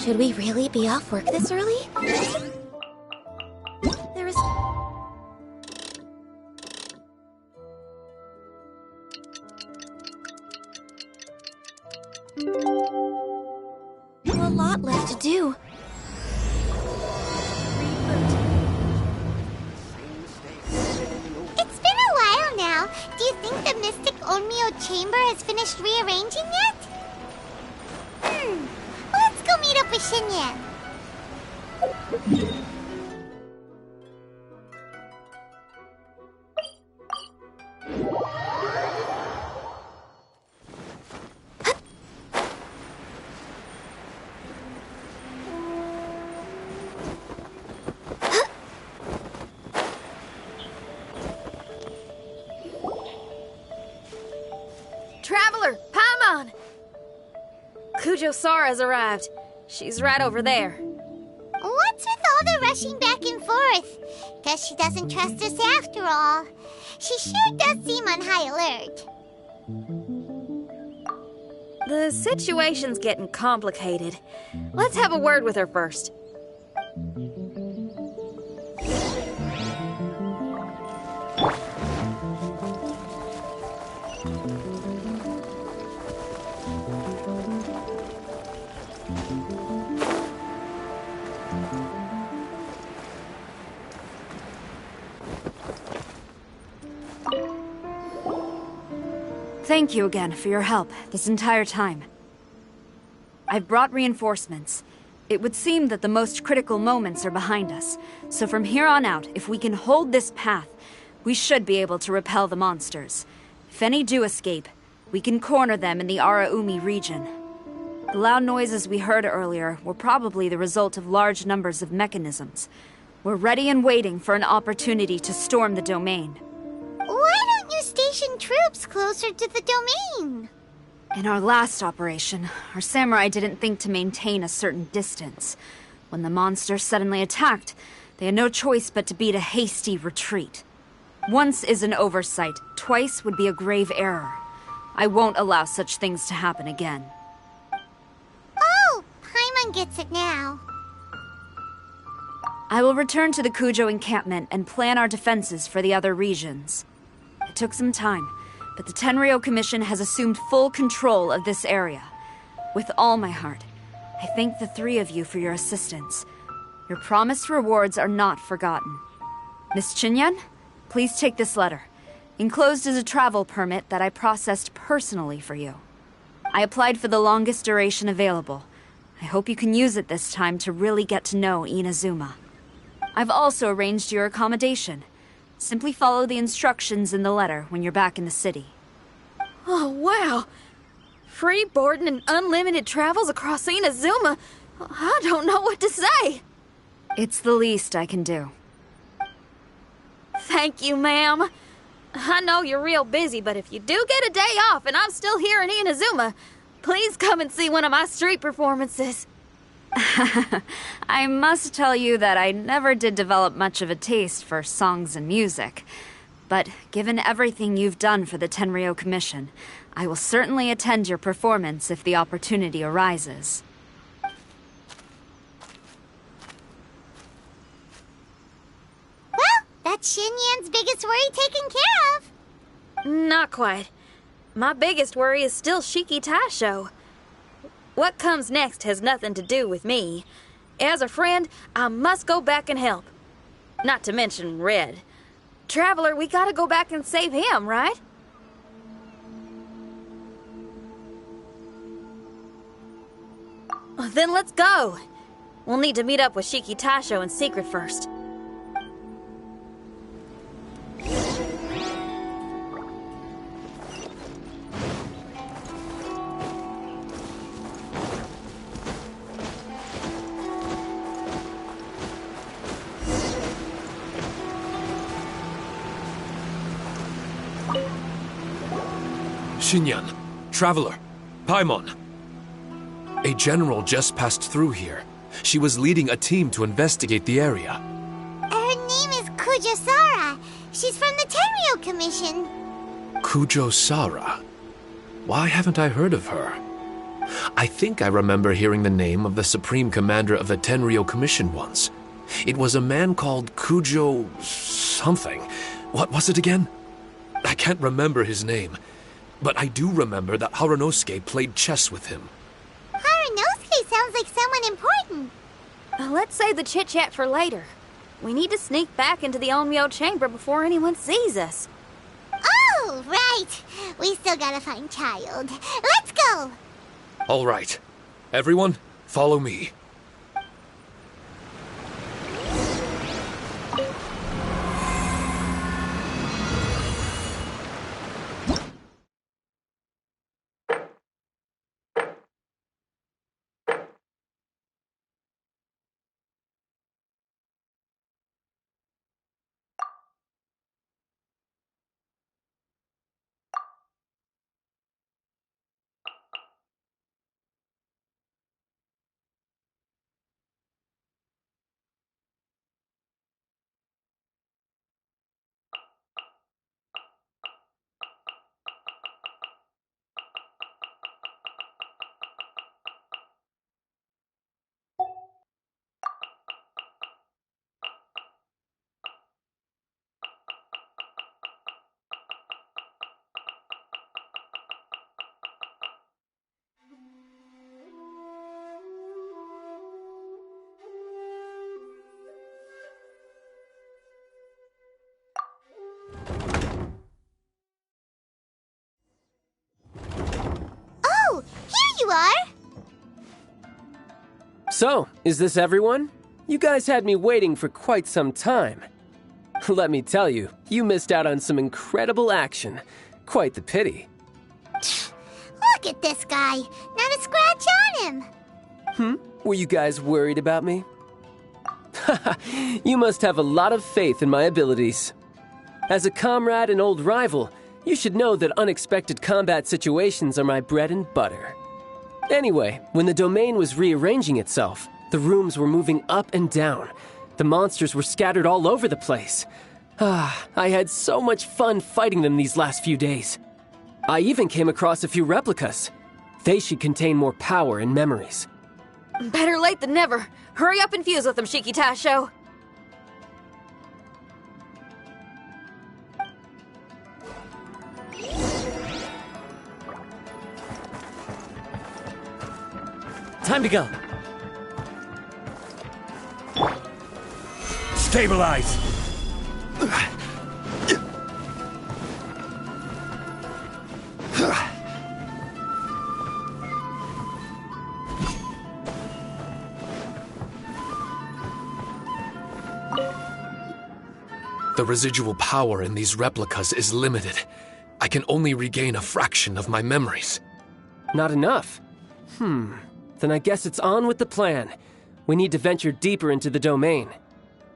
Should we really be off work this early? There is... a lot left to do. It's been a while now. Do you think the Mystic Onmyo Chamber has finished rearranging yet? Let's go meet up with Shinyan. Traveler, Paimon! Kujo-Sara's arrived. She's right over there. What's with all the rushing back and forth? Guess she doesn't trust us after all. She sure does seem on high alert. The situation's getting complicated. Let's have a word with her first. Thank you again for your help this entire time. I've brought reinforcements. It would seem that the most critical moments are behind us, so from here on out, if we can hold this path, we should be able to repel the monsters. If any do escape, we can corner them in the Araumi region. The loud noises we heard earlier were probably the result of large numbers of mechanisms. We're ready and waiting for an opportunity to storm the domain. Why don't you station troops closer to the domain? In our last operation, our samurai didn't think to maintain a certain distance. When the monsters suddenly attacked, they had no choice but to beat a hasty retreat. Once is an oversight, twice would be a grave error. I won't allow such things to happen again. Oh, Paimon gets it now. I will return to the Kujo encampment and plan our defenses for the other regions. It took some time, but the Tenryou Commission has assumed full control of this area. With all my heart, I thank the three of you for your assistance. Your promised rewards are not forgotten. Miss Chinyan, please take this letter. Enclosed is a travel permit that I processed personally for you. I applied for the longest duration available. I hope you can use it this time to really get to know Inazuma. I've also arranged your accommodation. Simply follow the instructions in the letter when you're back in the city. Oh, wow! Free boarding and unlimited travels across Inazuma? I don't know what to say! It's the least I can do. Thank you, ma'am. I know you're real busy, but if you do get a day off and I'm still here in Inazuma, please come and see one of my street performances. I must tell you that I never did develop much of a taste for songs and music. But given everything you've done for the Tenryou Commission, I will certainly attend your performance if the opportunity arises. Well, that's Shinyan's biggest worry taken care of. Not quite. My biggest worry is still Shiki Taisho. What comes next has nothing to do with me. As a friend, I must go back and help. Not to mention Red. Traveler, we gotta go back and save him, right? Then let's go. We'll need to meet up with Shiki Taisho in secret first. Shinyan, Traveler, Paimon. A general just passed through here. She was leading a team to investigate the area. Her name is Kujo-Sara. She's from the Tenryou Commission. Kujo-Sara? Why haven't I heard of her? I think I remember hearing the name of the Supreme Commander of the Tenryou Commission once. It was a man called Kujo... something. What was it again? I can't remember his name, but I do remember that Harunosuke played chess with him. Harunosuke sounds like someone important. Let's save the chit-chat for later. We need to sneak back into the Onmyo chamber before anyone sees us. Oh, right. We still gotta find Child. Let's go. All right. Everyone, follow me. Oh, here you are. So, is this everyone? You guys had me waiting for quite some time. Let me tell you, you missed out on some incredible action. Quite the pity. Look at this guy. Not a scratch on him. Were you guys worried about me? You must have a lot of faith in my abilities. As a comrade and old rival, you should know that unexpected combat situations are my bread and butter. Anyway, when the domain was rearranging itself, the rooms were moving up and down. The monsters were scattered all over the place. I had so much fun fighting them these last few days. I even came across a few replicas. They should contain more power and memories. Better late than never. Hurry up and fuse with them, Shiki Tasho. Time to go. Stabilize! The residual power in these replicas is limited. I can only regain a fraction of my memories. Not enough? Then I guess it's on with the plan. We need to venture deeper into the domain.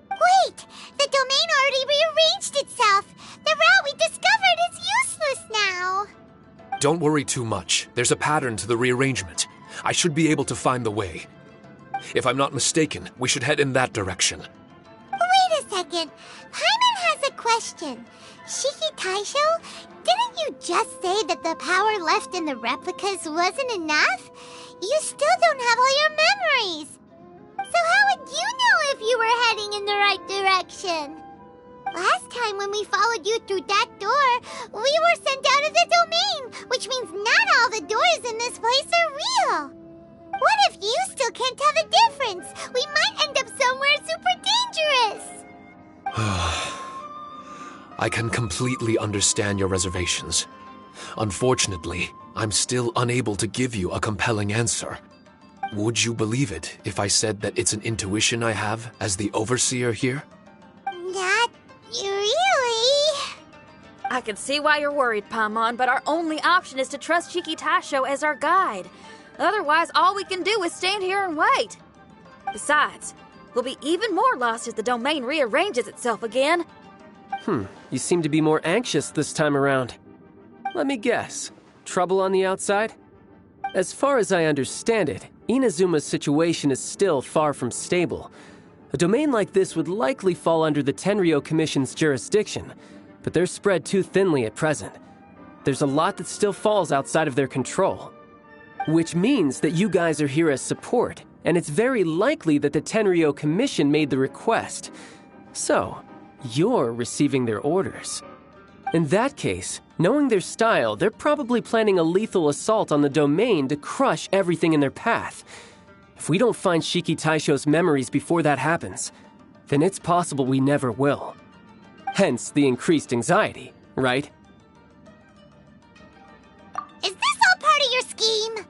Wait! The domain already rearranged itself! The route we discovered is useless now! Don't worry too much. There's a pattern to the rearrangement. I should be able to find the way. If I'm not mistaken, we should head in that direction. Wait a second. Paimon has a question. Shiki Taisho, didn't you just say that the power left in the replicas wasn't enough? You still don't have all your memories. So how would you know if you were heading in the right direction? Last time when we followed you through that door, we were sent out of the domain, which means not all the doors in this place are real. What if you still can't tell the difference? We might end up somewhere super dangerous. I can completely understand your reservations. Unfortunately, I'm still unable to give you a compelling answer. Would you believe it if I said that it's an intuition I have as the overseer here? Not really. I can see why you're worried, Paimon, but our only option is to trust Shiki Tasho as our guide. Otherwise, all we can do is stand here and wait. Besides, we'll be even more lost if the domain rearranges itself again. You seem to be more anxious this time around. Let me guess. Trouble on the outside? As far as I understand it, Inazuma's situation is still far from stable. A domain like this would likely fall under the Tenryou Commission's jurisdiction, but they're spread too thinly at present. There's a lot that still falls outside of their control. Which means that you guys are here as support, and it's very likely that the Tenryo Commission made the request. So, you're receiving their orders. In that case, knowing their style, they're probably planning a lethal assault on the domain to crush everything in their path. If we don't find Shiki Taisho's memories before that happens, then it's possible we never will. Hence the increased anxiety, right? Is this all part of your scheme?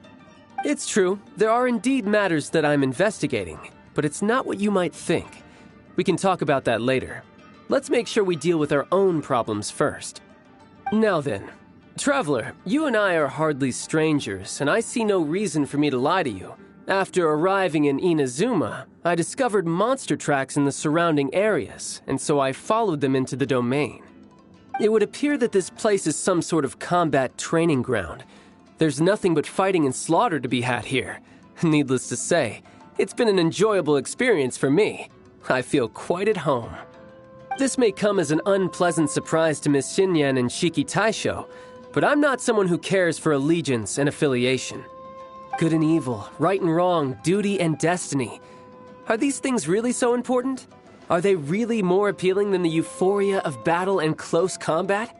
It's true, there are indeed matters that I'm investigating, but it's not what you might think. We can talk about that later. Let's make sure we deal with our own problems first. Now then, Traveler, you and I are hardly strangers, and I see no reason for me to lie to you. After arriving in Inazuma, I discovered monster tracks in the surrounding areas, and so I followed them into the domain. It would appear that this place is some sort of combat training ground. There's nothing but fighting and slaughter to be had here. Needless to say, it's been an enjoyable experience for me. I feel quite at home. This may come as an unpleasant surprise to Miss Xinyan and Shiki Taisho, but I'm not someone who cares for allegiance and affiliation. Good and evil, right and wrong, duty and destiny. Are these things really so important? Are they really more appealing than the euphoria of battle and close combat?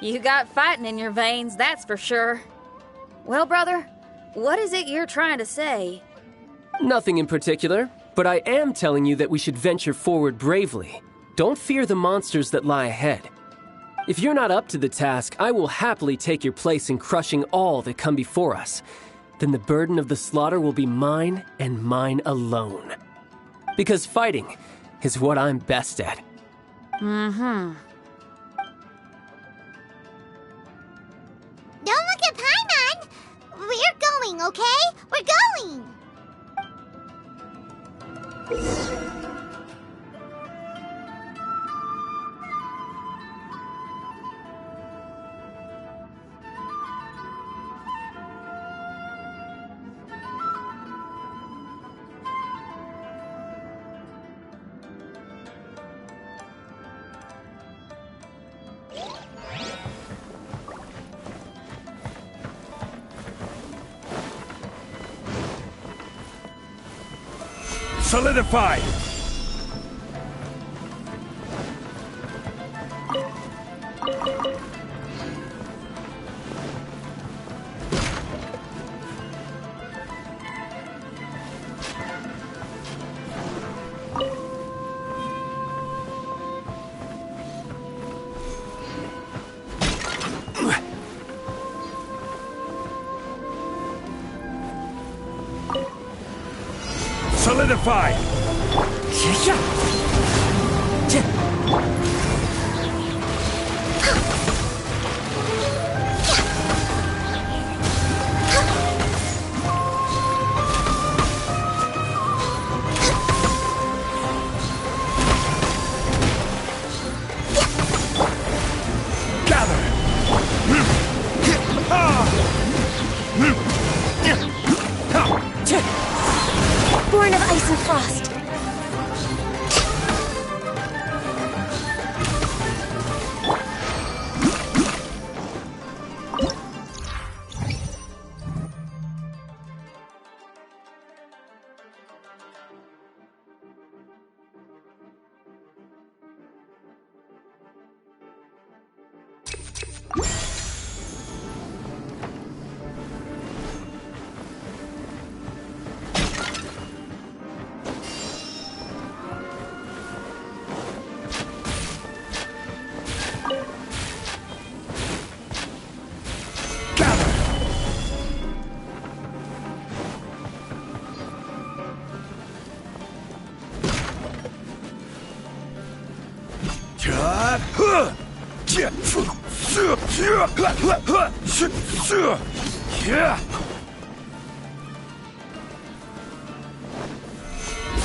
You got fighting in your veins, that's for sure. Well, brother, what is it you're trying to say? Nothing in particular, but I am telling you that we should venture forward bravely. Don't fear the monsters that lie ahead. If you're not up to the task, I will happily take your place in crushing all that come before us. Then the burden of the slaughter will be mine and mine alone. Because fighting is what I'm best at. Don't look at Paimon! We're going, okay? We're going! Solidify! Solidify! Born of ice and frost.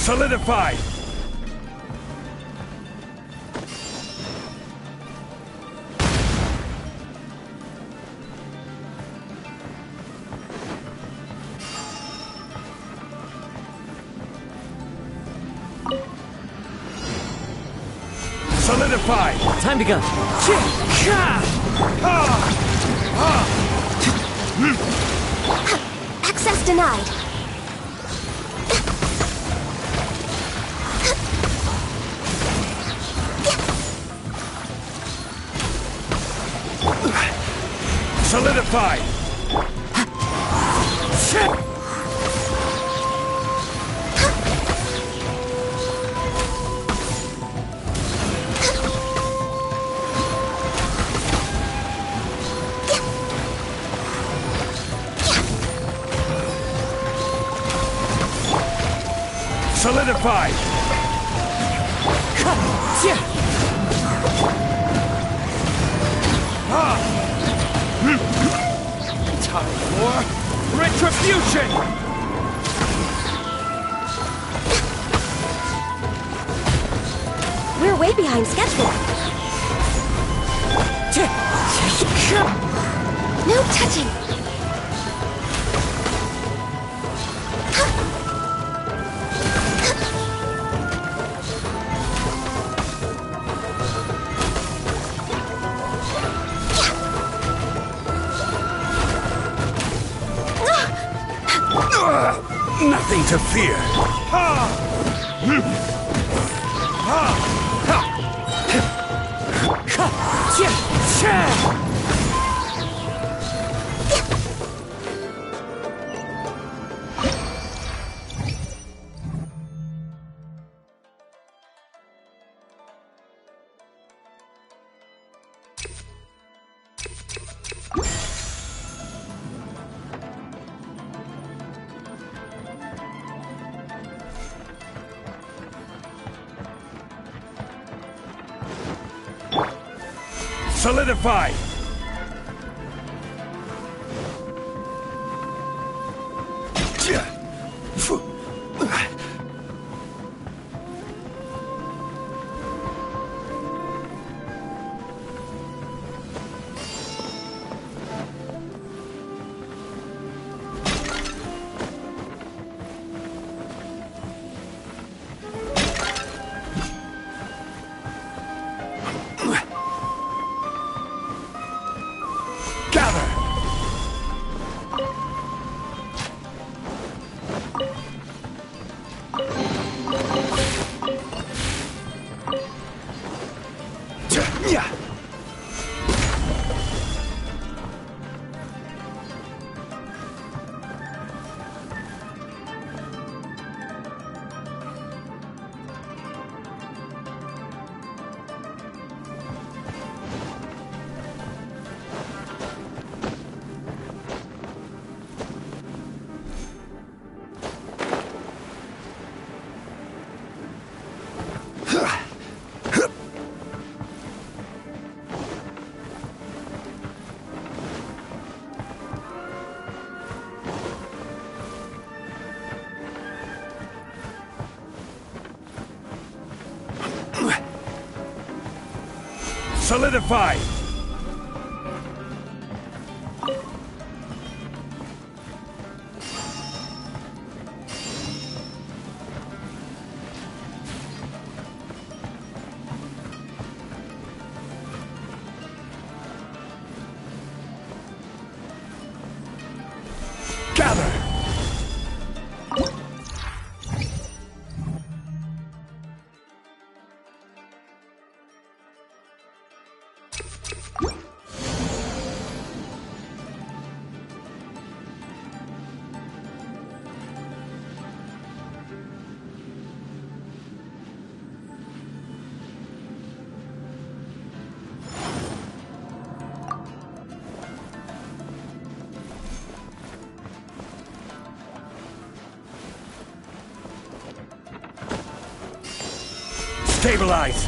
Solidify! Solidify! Time to go. denied. Solidified! Solidified! Time for retribution! We're way behind schedule. No touching. Nothing to fear. Solidified! Solidified! Gather! Stabilize!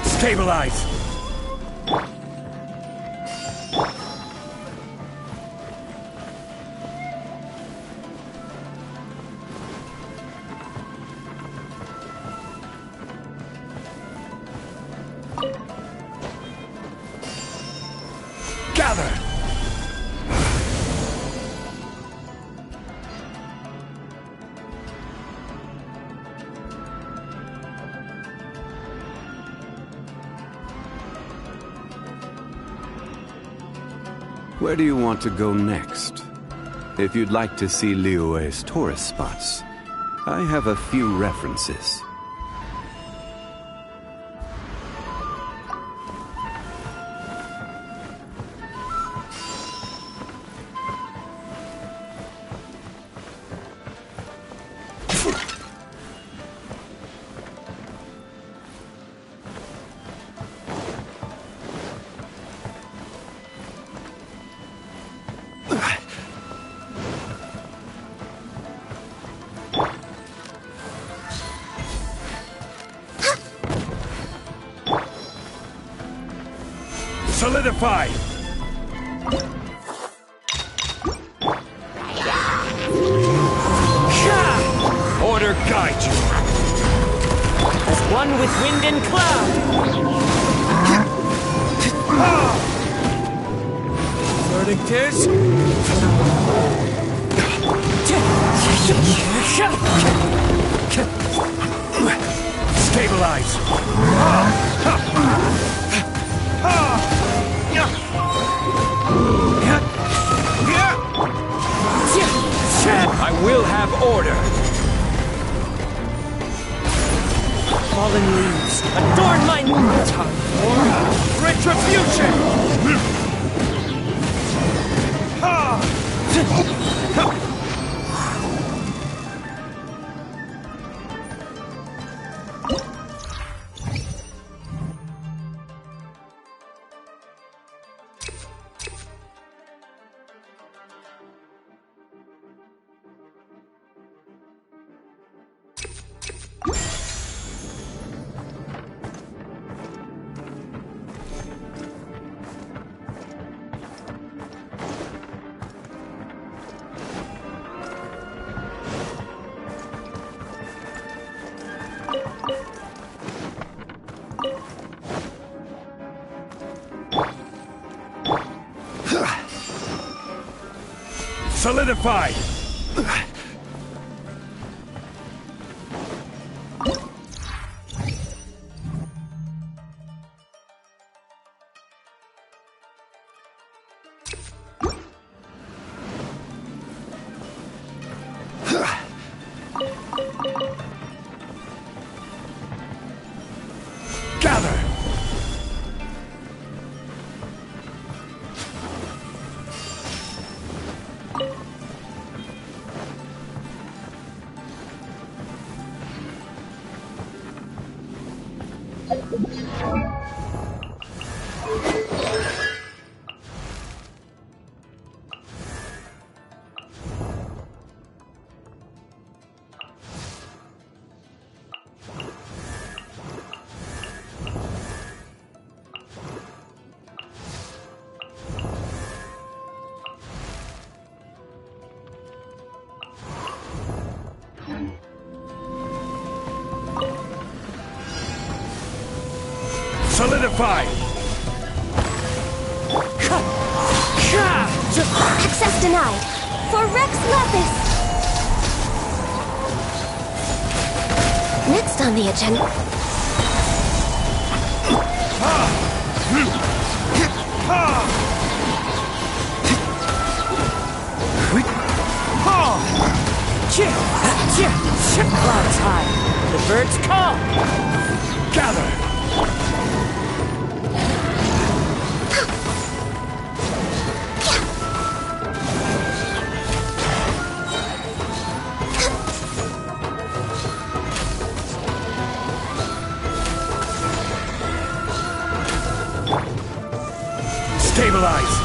Stabilize! Gather! Where do you want to go next? If you'd like to see Liyue's tourist spots, I have a few references. Solidify! Order guide you! As one with wind and cloud! Verdictus! Stabilize! I will have order! Fallen leaves, adorn my time for Retribution! Solidified! Gather! Solidify! Access denied. For Rex Lapis. Next on the agenda. Clouds high, the birds call. Gather! Stabilize!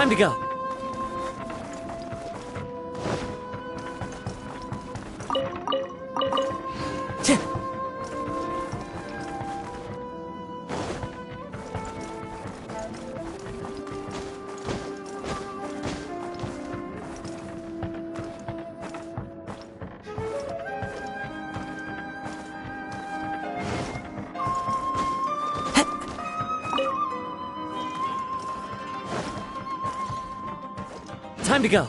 Time to go. Time to go.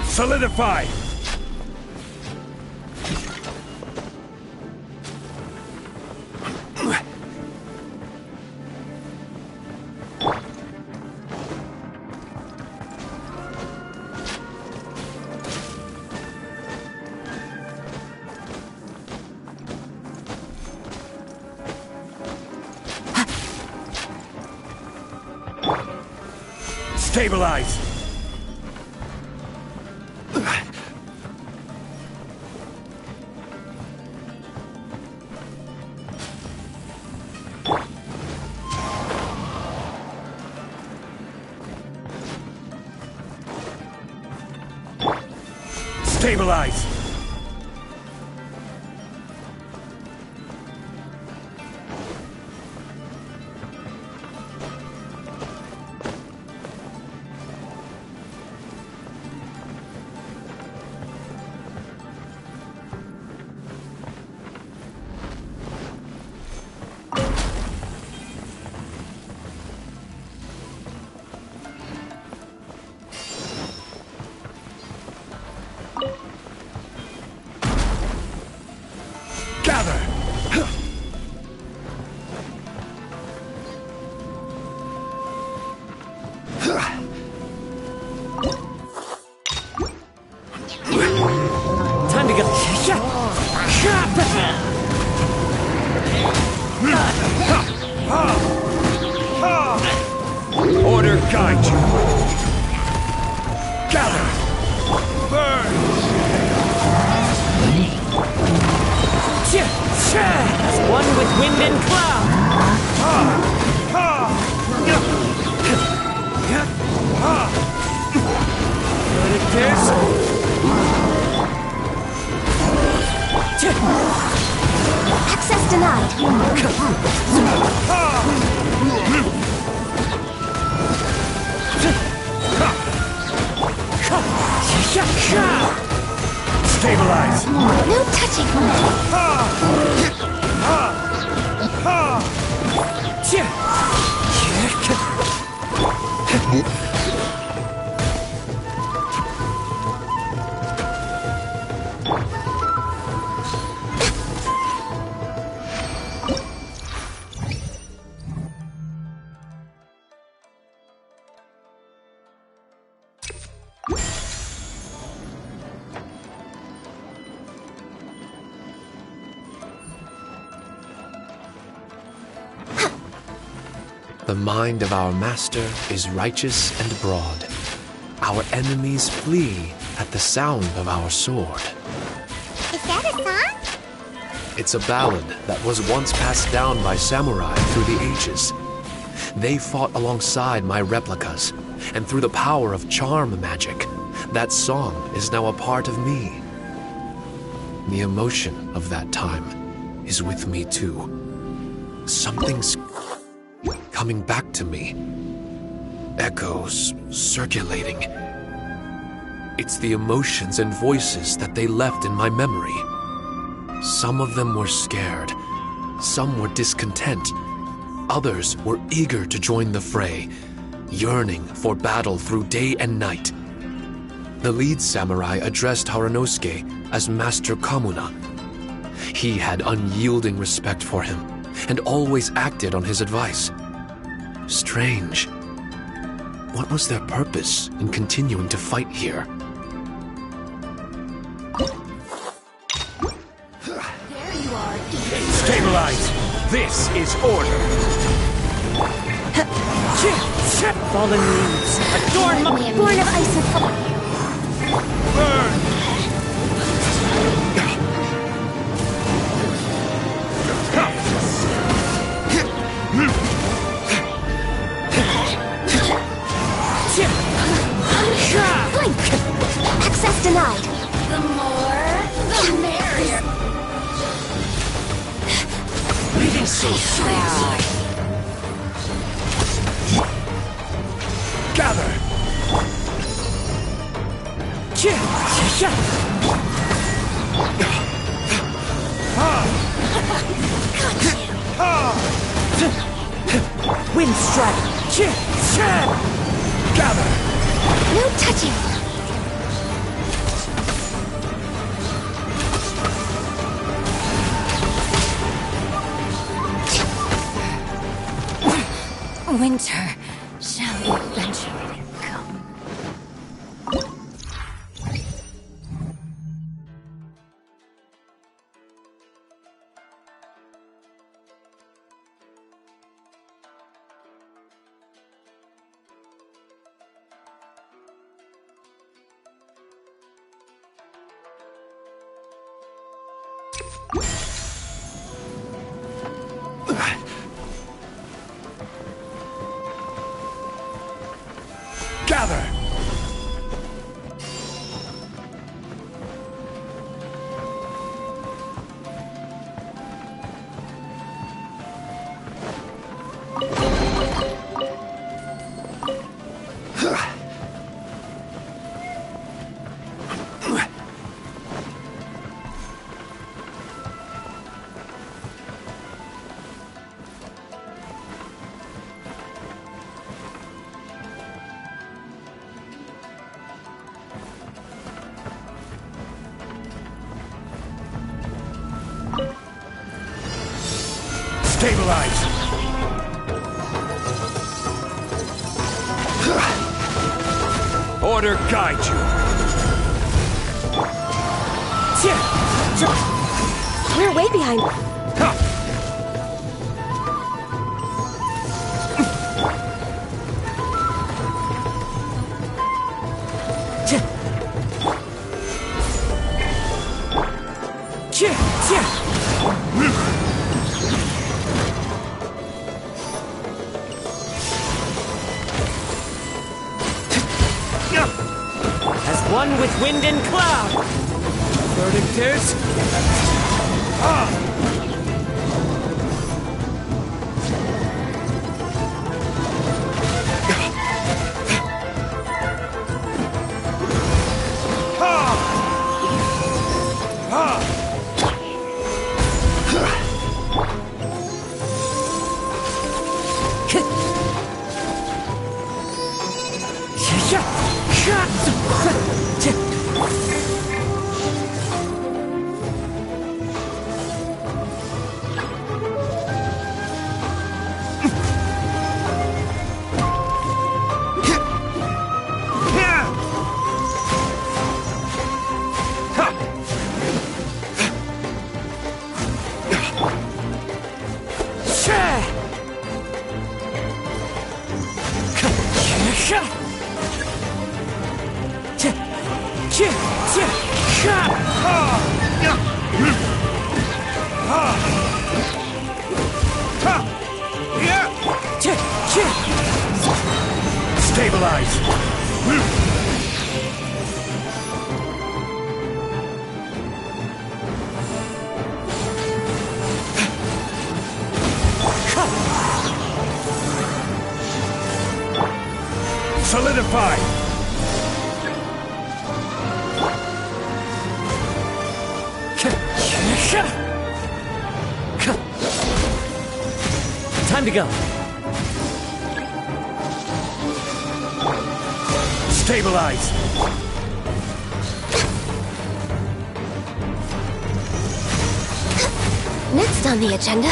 Solidify! Stabilize! Stabilize! Gather! Time to go. Order guide you! Gather! Burn! As one with wind and cloud. Good it appears. Access denied. Stabilize! No touching. The mind of our master is righteous and broad. Our enemies flee at the sound of our sword. Is that a song? It's a ballad that was once passed down by samurai through the ages. They fought alongside my replicas, and through the power of charm magic, that song is now a part of me. The emotion of that time is with me too. Something's coming back to me. Echoes circulating. It's the emotions and voices that they left in my memory. Some of them were scared. Some were discontent. Others were eager to join the fray, yearning for battle through day and night. The lead samurai addressed Haranosuke as Master Kamuna. He had unyielding respect for him, and always acted on his advice. Strange. What was their purpose in continuing to fight here? There you are. Stabilize! This is order! Fallen leaves. Adorn my... Born of ice and fire. Burn! Blink! Access denied. The more, the merrier. Breathing so sweet. Gather! Wind strike. Gather! No touching. Winter shall eventually come. Gather! Stabilize! Order guide you! We're way behind. As one with wind and cloud. Verdict is... Stabilize! Solidify! Time to go. Stabilize! Next on the agenda.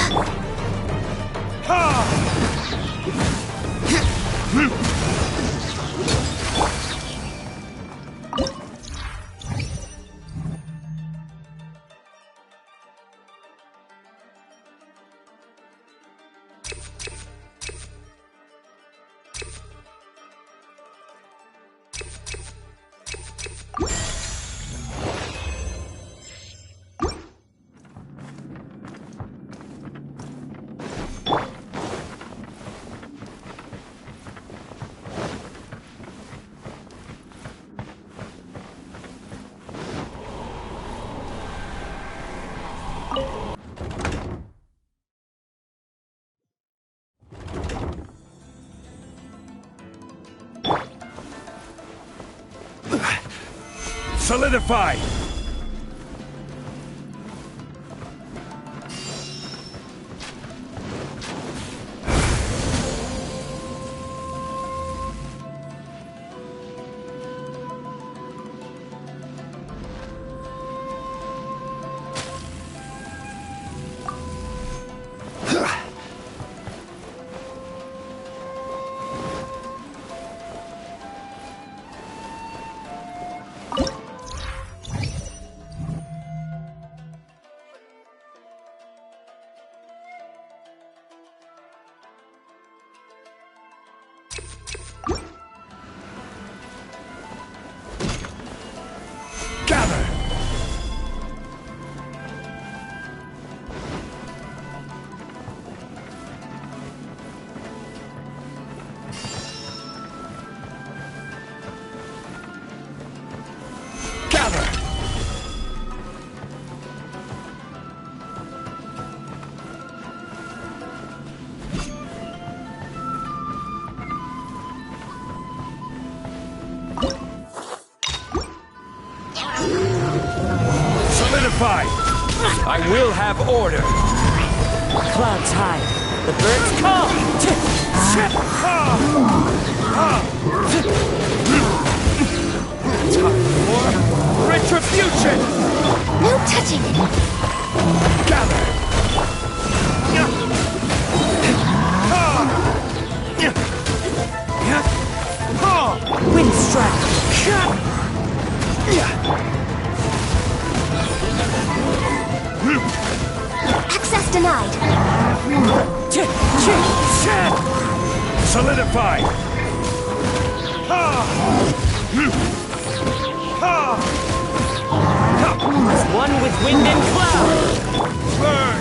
Solidify! I will have order. Clouds high. The birds call. Time for retribution. No touching! Gather. Wind strike. Access denied! Solidify! As one with wind and cloud. Burn!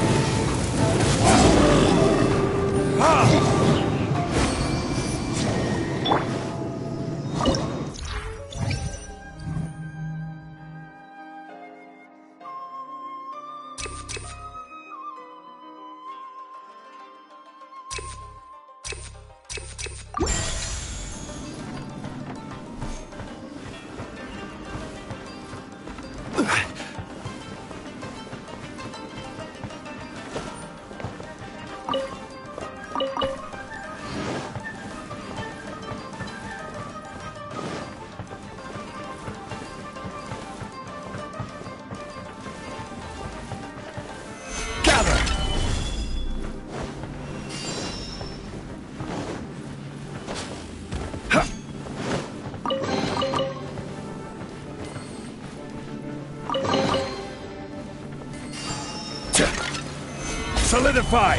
Solidify!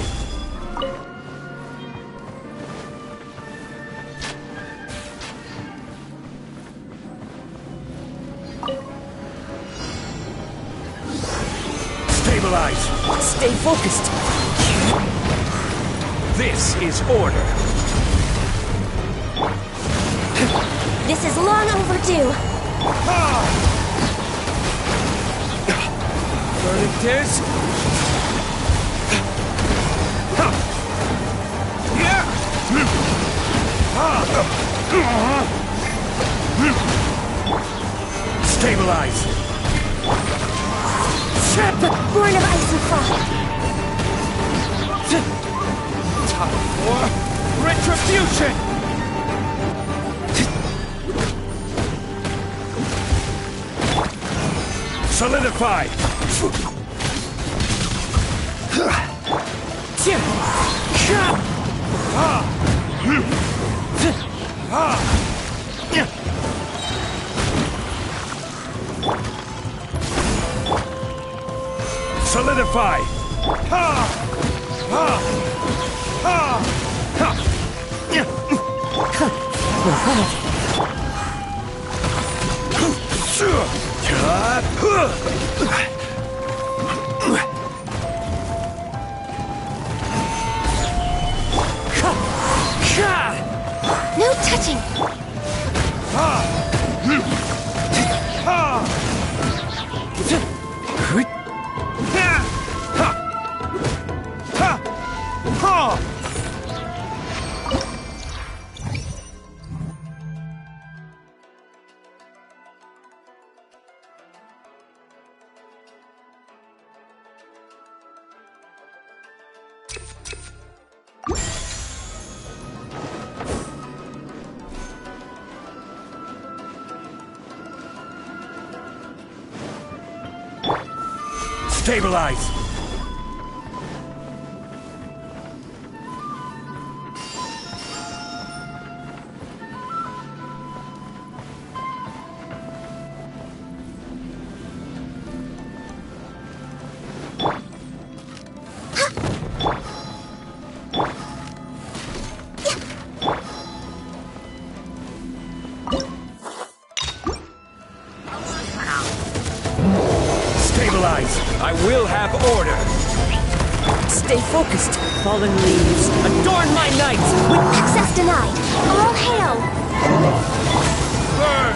Stabilize! Stay focused. This is order. This is long overdue! Verdict is... Stabilize! Born of ice and frost! Time for retribution! Solidify! Solidify! No touching! Stabilize! Stabilize! I will have order! Stay focused. Fallen leaves. Adorn my night with... Access denied. All hail! Burn!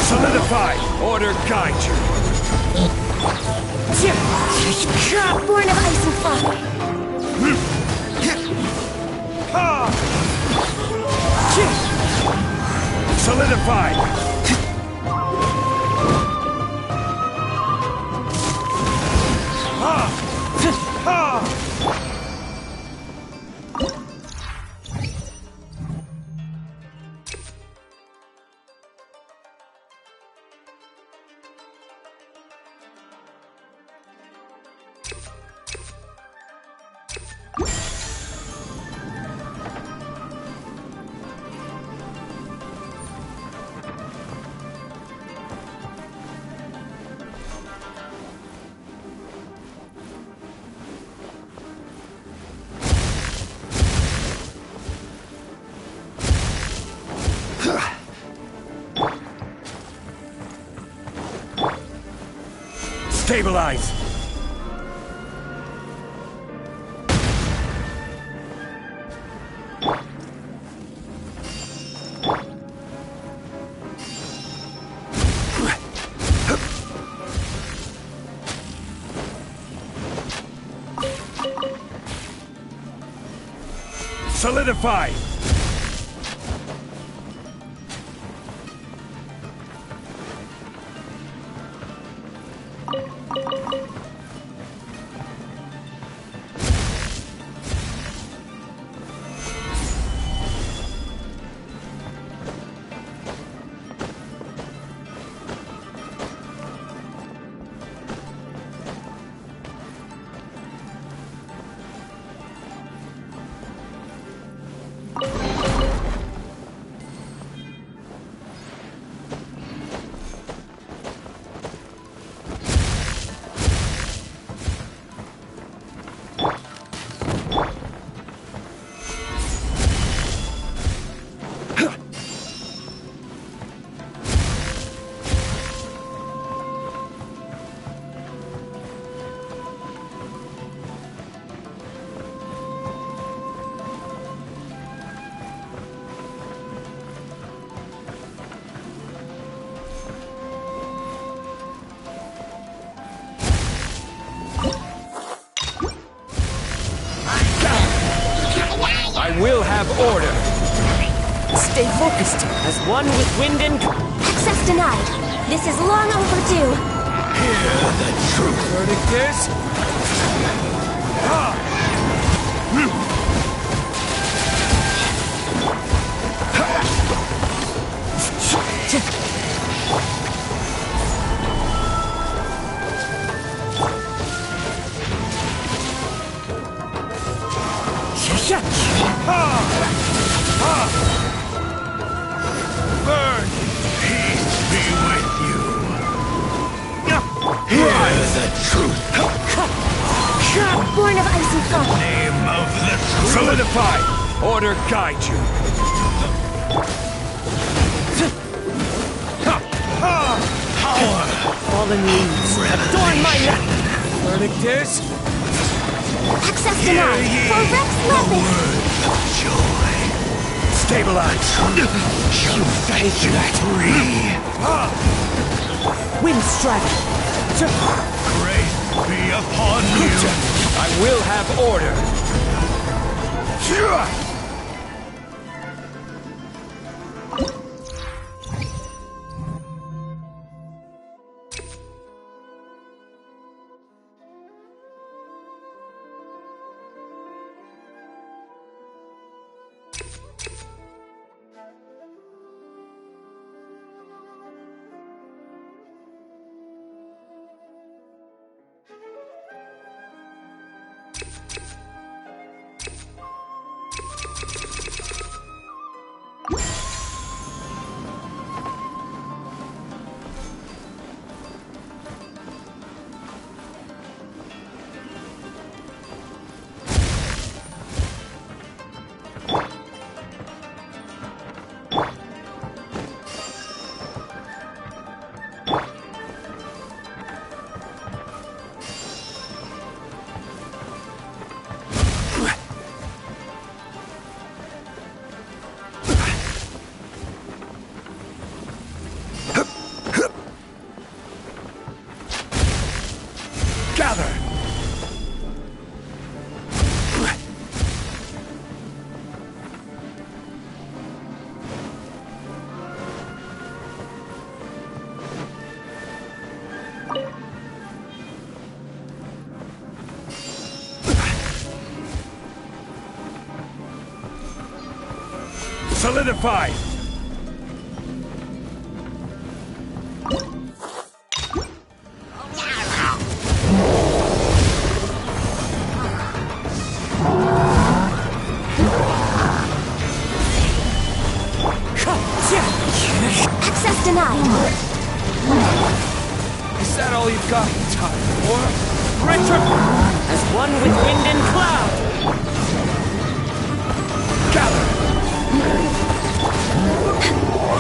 Solidify! Order guide you! Born of ice and frost. Solidify! Stabilize! Solidify! I will have order! Stay focused as one with wind and... Access denied. This is long overdue. Hear the truth! Verdict is... Burn! Peace be with you! Hear the truth! Born of ice and frost. Name of the truth! Solidify! Order guide you! Power! Fallen leaves. Adorn my night. Verdict is... Access denied. For Rex Labyrinth. word of joy! Stabilize! You set free! Wind strike. Grace be upon you! I will have order! Solidify! Access denied. Is that all you've got time for? Retro! As one with wind and cloud! Gather!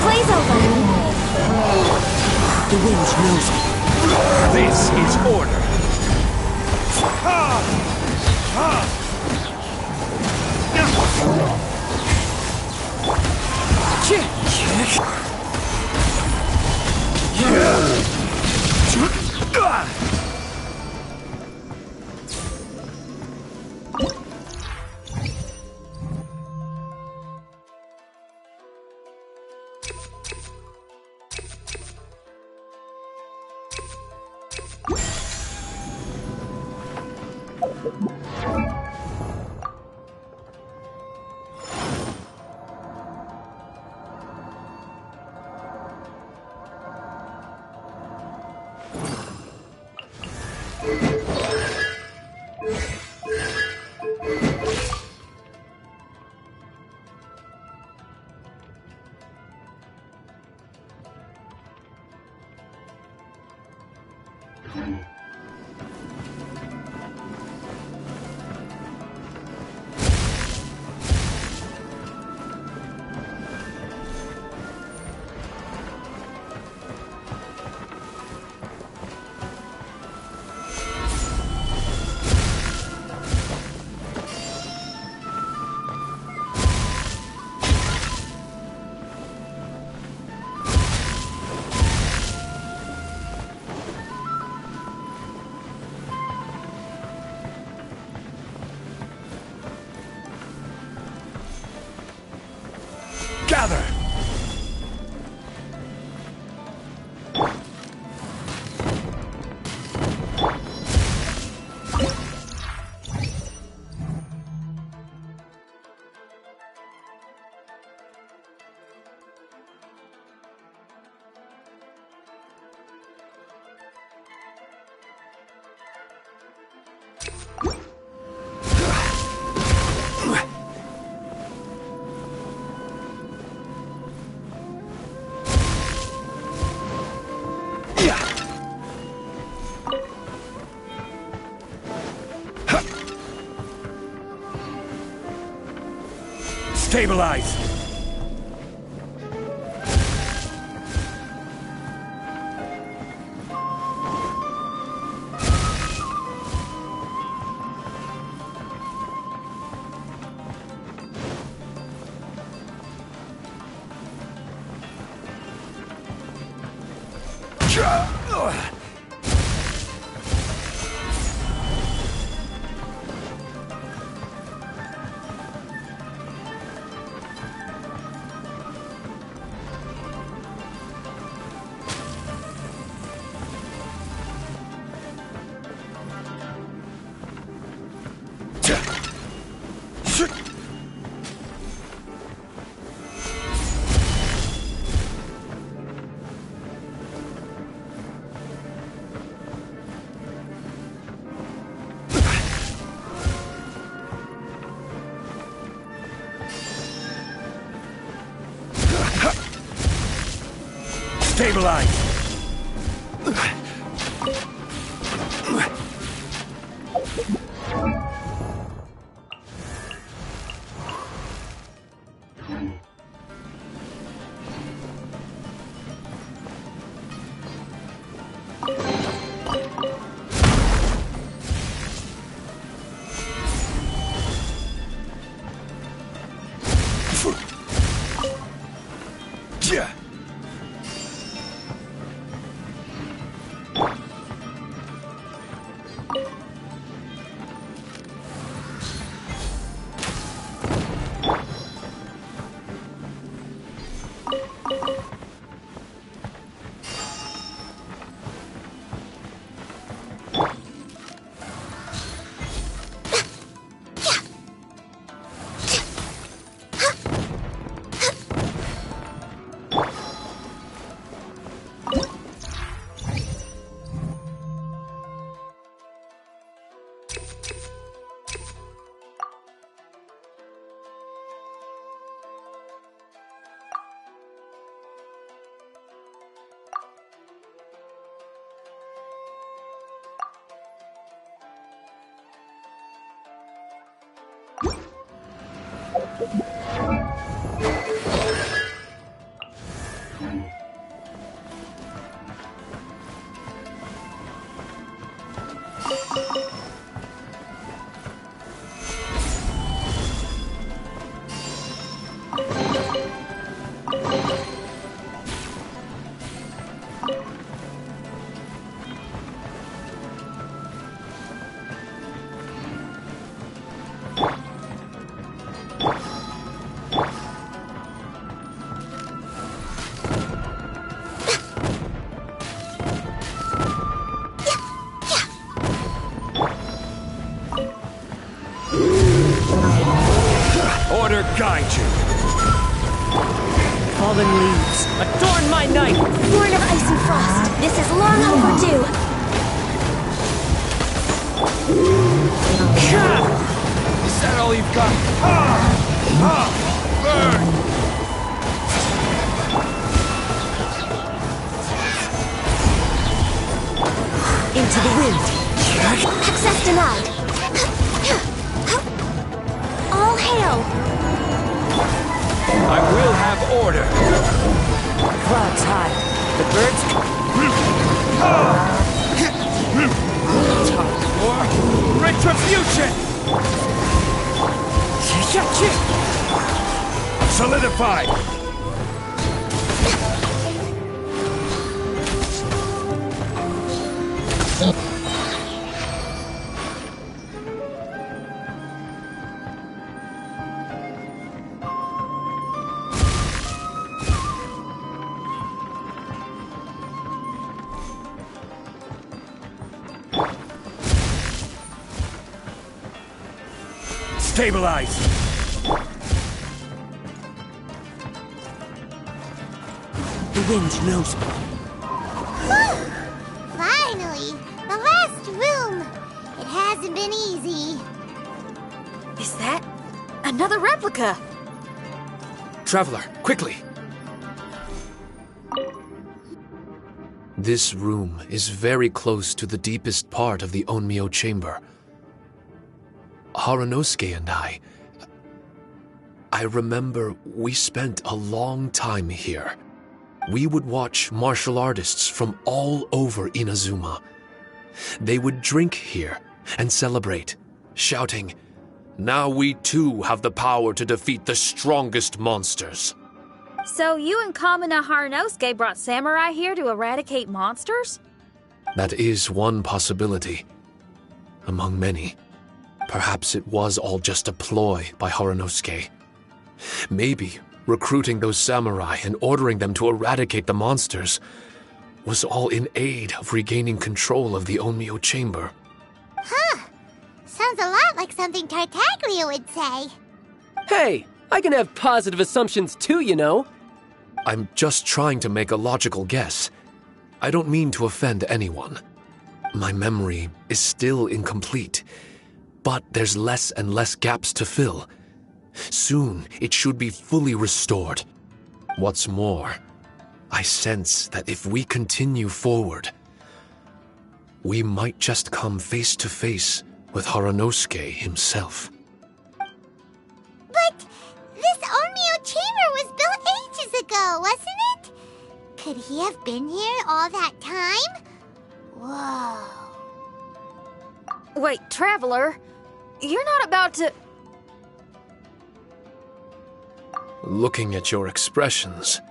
Blaze over. The wind knows me. This is order! Ha! Ha! Gather! Stabilize! Stabilize! Order guide you. Fallen leaves, adorn my night! Born of ice and frost. This is long overdue. Is that all you've got? Burn! Into the wind! Access denied. All hail. I will have order. Clouds high. The birds... For retribution! Solidified! Stabilize! The wind knows me. Finally! The last room! It hasn't been easy. Is that another replica? Traveler, quickly! This room is very close to the deepest part of the Onmyo chamber. Haranosuke and I remember we spent a long time here. We would watch martial artists from all over Inazuma. They would drink here and celebrate, shouting, "Now we too have the power to defeat the strongest monsters." So you and Kamina Haranosuke brought samurai here to eradicate monsters? That is one possibility, among many. Perhaps it was all just a ploy by Haranosuke. Maybe recruiting those samurai and ordering them to eradicate the monsters was all in aid of regaining control of the Onmyo chamber. Huh. Sounds a lot like something Tartaglia would say. Hey, I can have positive assumptions too, you know. I'm just trying to make a logical guess. I don't mean to offend anyone. My memory is still incomplete, but there's less and less gaps to fill. Soon, it should be fully restored. What's more, I sense that if we continue forward, we might just come face to face with Haranosuke himself. But this Onmyo chamber was built ages ago, wasn't it? Could he have been here all that time? Whoa. Wait, Traveler, you're not about to... Looking at your expressions,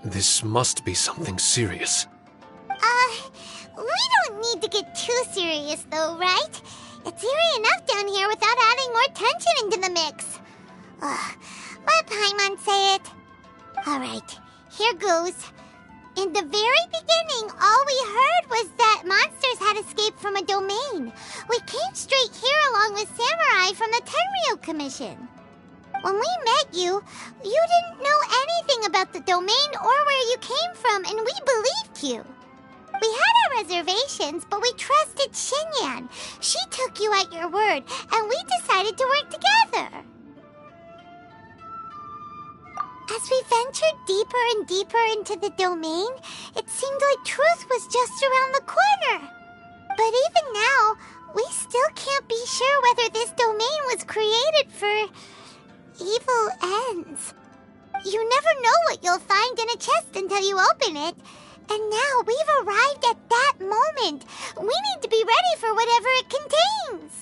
this must be something serious. We don't need to get too serious though, right? It's eerie enough down here without adding more tension into the mix. Let Paimon say it. Alright, here goes. In the very beginning, all we heard was that monsters had escaped from a domain. We came straight here along with samurai from the Tenryou Commission. When we met you, you didn't know anything about the domain or where you came from, and we believed you. We had our reservations, but we trusted Xinyan. She took you at your word, and we decided to work together. As we ventured deeper and deeper into the domain, it seemed like truth was just around the corner. But even now, we still can't be sure whether this domain was created for evil ends. You never know what you'll find in a chest until you open it. And now we've arrived at that moment. We need to be ready for whatever it contains.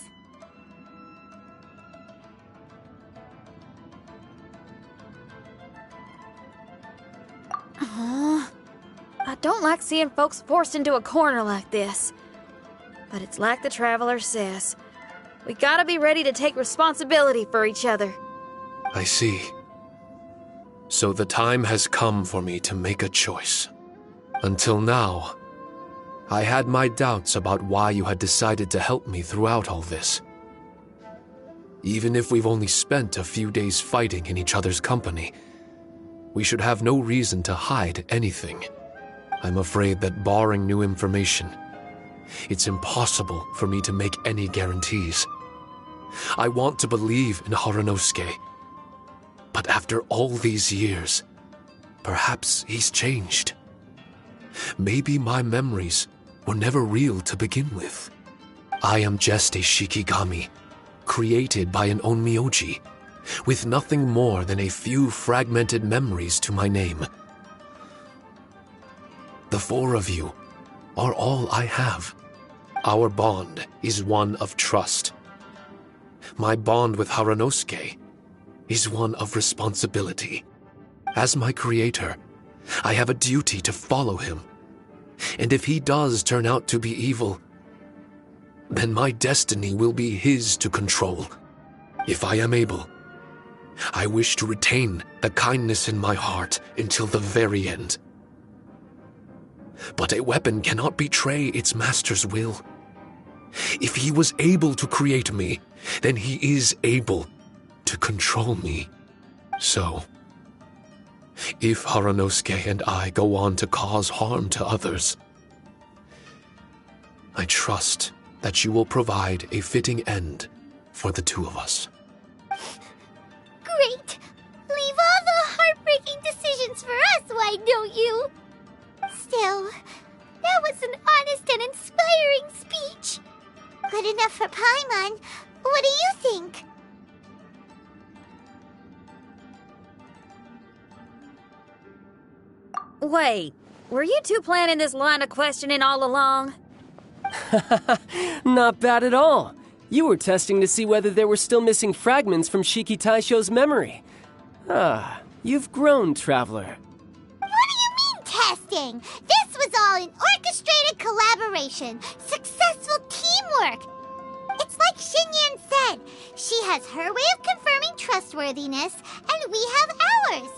I don't like seeing folks forced into a corner like this. But it's like the Traveler says. We gotta be ready to take responsibility for each other. I see. So the time has come for me to make a choice. Until now, I had my doubts about why you had decided to help me throughout all this. Even if we've only spent a few days fighting in each other's company, we should have no reason to hide anything. I'm afraid that barring new information, it's impossible for me to make any guarantees. I want to believe in Haranosuke, but after all these years, perhaps he's changed. Maybe my memories were never real to begin with. I am just a Shikigami, created by an onmyoji, with nothing more than a few fragmented memories to my name. The four of you are all I have. Our bond is one of trust. My bond with Haranosuke is one of responsibility. As my creator, I have a duty to follow him. And if he does turn out to be evil, then my destiny will be his to control. If I am able, I wish to retain the kindness in my heart until the very end. But a weapon cannot betray its master's will. If he was able to create me, then he is able to control me. So, if Haranosuke and I go on to cause harm to others, I trust that you will provide a fitting end for the two of us. Great! Leave all the heartbreaking decisions for us, why don't you? Still, that was an honest and inspiring speech. Good enough for Paimon. What do you think? Wait, were you two planning this line of questioning all along? Not bad at all. You were testing to see whether there were still missing fragments from Shiki Taisho's memory. Ah, you've grown, Traveler. What do you mean, testing? This was all an orchestrated collaboration, successful teamwork. It's like Xinyan said, she has her way of confirming trustworthiness, and we have ours.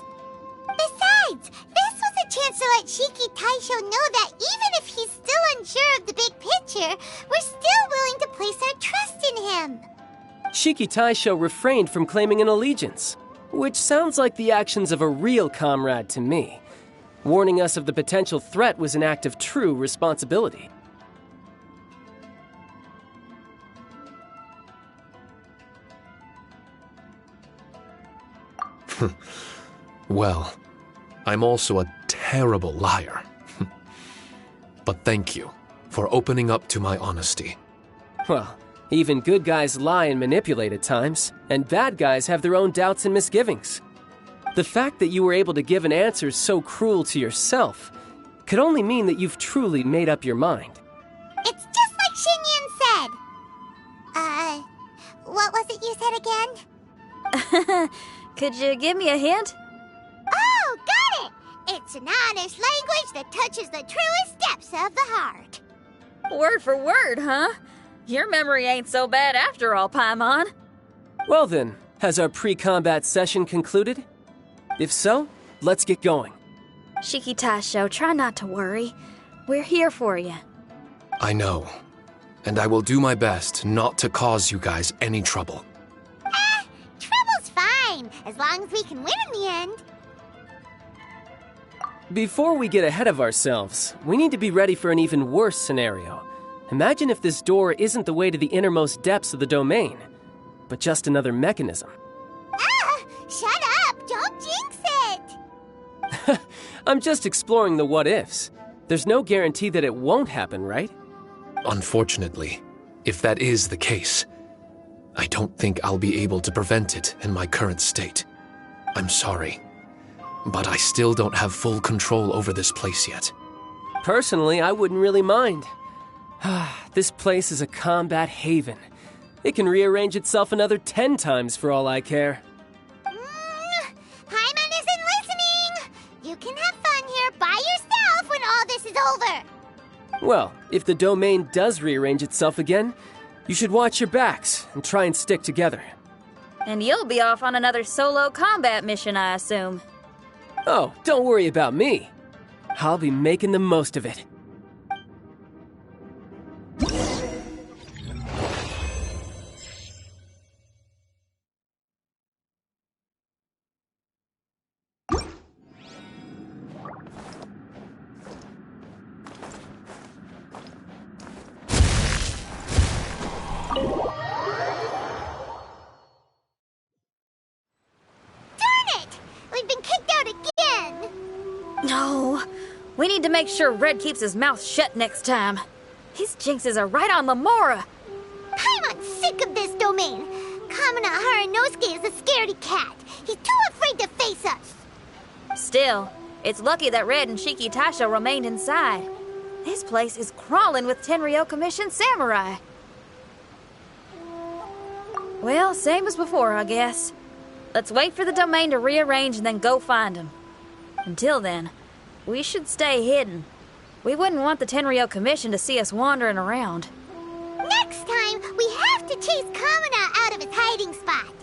Besides, this was a chance to let Shiki Taisho know that even if he's still unsure of the big picture, we're still willing to place our trust in him. Shiki Taisho refrained from claiming an allegiance, which sounds like the actions of a real comrade to me. Warning us of the potential threat was an act of true responsibility. Well, I'm also a terrible liar. But thank you for opening up to my honesty. Well, even good guys lie and manipulate at times, and bad guys have their own doubts and misgivings. The fact that you were able to give an answer so cruel to yourself could only mean that you've truly made up your mind. It's just like Xinyan said. What was it you said again? Could you give me a hint? Oh, got it! It's an honest language that touches the truest depths of the heart. Word for word, huh? Your memory ain't so bad after all, Paimon. Well then, has our pre-combat session concluded? If so, let's get going. Shiki Taisho, try not to worry. We're here for you. I know, and I will do my best not to cause you guys any trouble. Trouble's fine, as long as we can win in the end. Before we get ahead of ourselves, we need to be ready for an even worse scenario. Imagine if this door isn't the way to the innermost depths of the domain, but just another mechanism. Shut up! Don't jinx it! I'm just exploring the what-ifs. There's no guarantee that it won't happen, right? Unfortunately, if that is the case, I don't think I'll be able to prevent it in my current state. I'm sorry. But I still don't have full control over this place yet. Personally, I wouldn't really mind. This place is a combat haven. It can rearrange itself another 10 times for all I care. Paimon isn't listening! You can have fun here by yourself when all this is over! Well, if the domain does rearrange itself again, you should watch your backs and try and stick together. And you'll be off on another solo combat mission, I assume. Oh, don't worry about me. I'll be making the most of it. No, we need to make sure Red keeps his mouth shut next time. His jinxes are right on Lamora. Paimon's sick of this domain. Kamina Haranosuke is a scaredy cat. He's too afraid to face us. Still, it's lucky that Red and Shiki Taisho remained inside. This place is crawling with Tenryo Commission samurai. Well, same as before, I guess. Let's wait for the domain to rearrange and then go find him. Until then, we should stay hidden. We wouldn't want the Tenryo Commission to see us wandering around. Next time, we have to chase Kamina out of his hiding spot.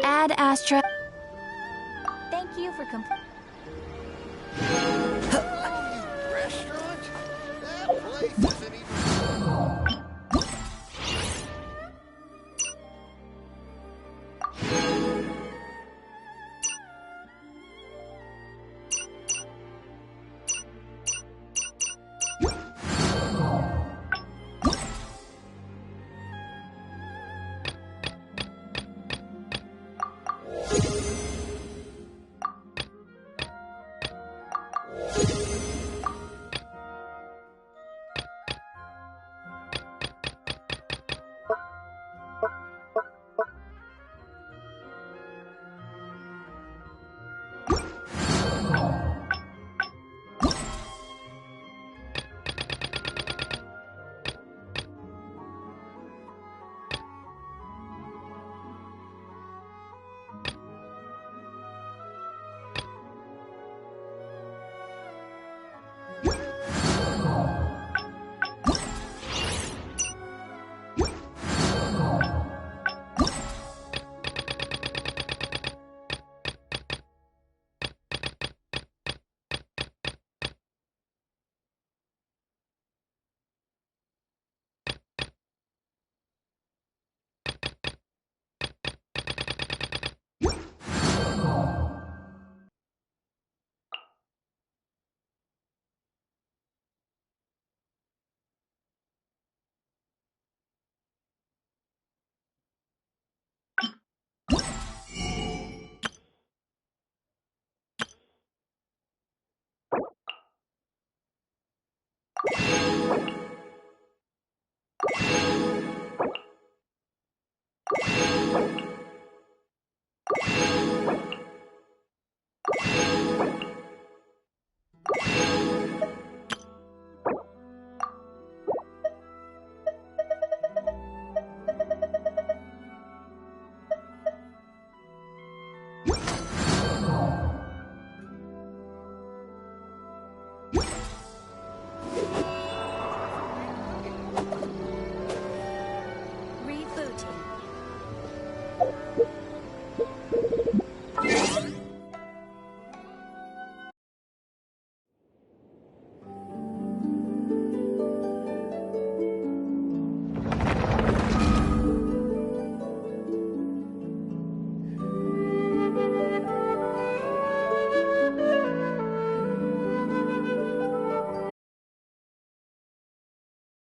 Ad Astra. Thank you for Restaurant? That place isn't even...